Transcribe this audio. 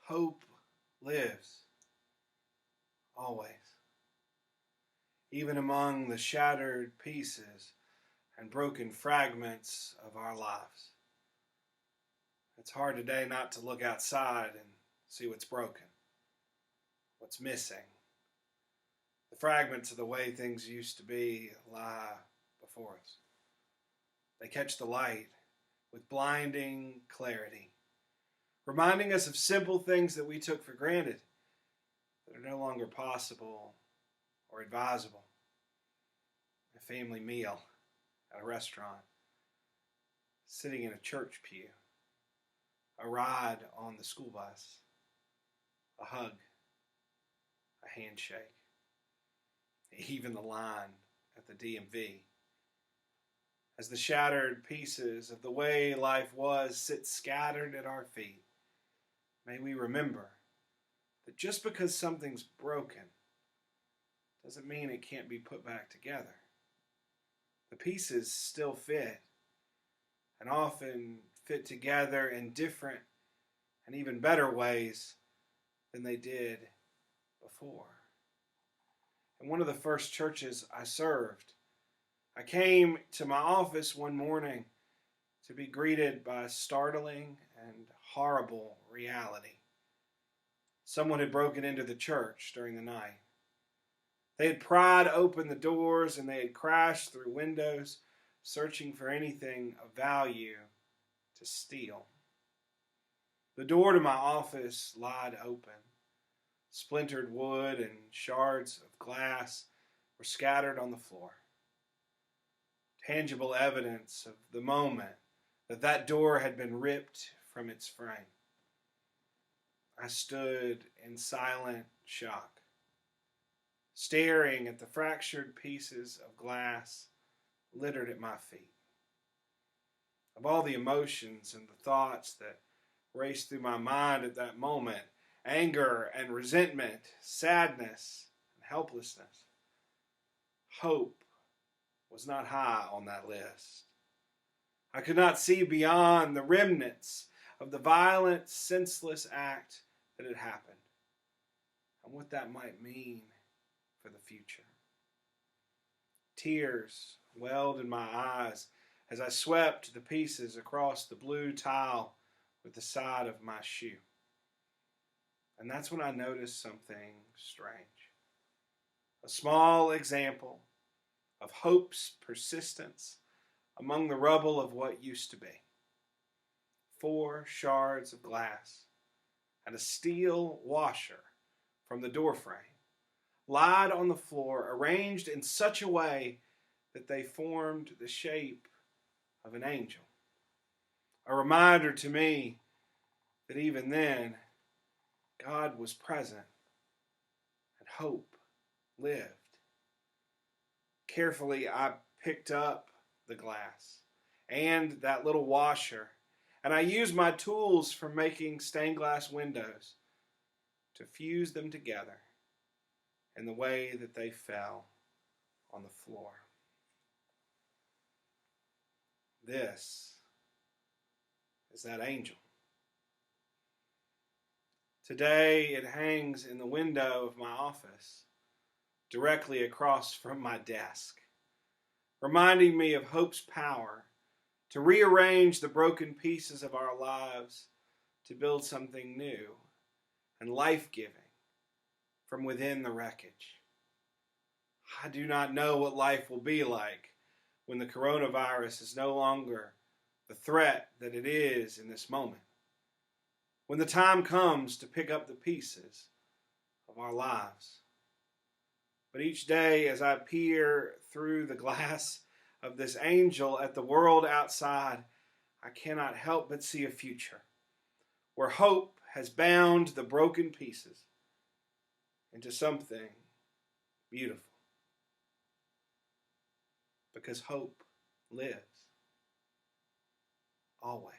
Hope lives, always, even among the shattered pieces and broken fragments of our lives. It's hard today not to look outside and see what's broken, what's missing. The fragments of the way things used to be lie before us. They catch the light with blinding clarity, reminding us of simple things that we took for granted that are no longer possible or advisable. A family meal at a restaurant, sitting in a church pew, a ride on the school bus, a hug, a handshake, even the line at the DMV. As the shattered pieces of the way life was sit scattered at our feet, may we remember that just because something's broken doesn't mean it can't be put back together. The pieces still fit, and often fit together in different and even better ways than they did before. In one of the first churches I served, I came to my office one morning to be greeted by a startling and horrible reality. Someone had broken into the church during the night. They had pried open the doors and they had crashed through windows, searching for anything of value to steal. The door to my office lied open. Splintered wood and shards of glass were scattered on the floor. Tangible evidence of the moment that door had been ripped from its frame. I stood in silent shock, staring at the fractured pieces of glass littered at my feet. Of all the emotions and the thoughts that raced through my mind at that moment, anger and resentment, sadness and helplessness, hope was not high on that list. I could not see beyond the remnants of the violent, senseless act that had happened and what that might mean for the future. Tears welled in my eyes as I swept the pieces across the blue tile with the side of my shoe. And that's when I noticed something strange. A small example of hope's persistence among the rubble of what used to be. 4 shards of glass and a steel washer from the doorframe lied on the floor, arranged in such a way that they formed the shape of an angel. A reminder to me that even then, God was present and hope lived. Carefully, I picked up the glass and that little washer, and I used my tools for making stained glass windows to fuse them together in the way that they fell on the floor. This is that angel. Today it hangs in the window of my office, directly across from my desk, reminding me of hope's power to rearrange the broken pieces of our lives to build something new and life-giving from within the wreckage. I do not know what life will be like when the coronavirus is no longer the threat that it is in this moment. When the time comes to pick up the pieces of our lives. But each day as I peer through the glass of this angel at the world outside, I cannot help but see a future where hope has bound the broken pieces into something beautiful. Because hope lives, always.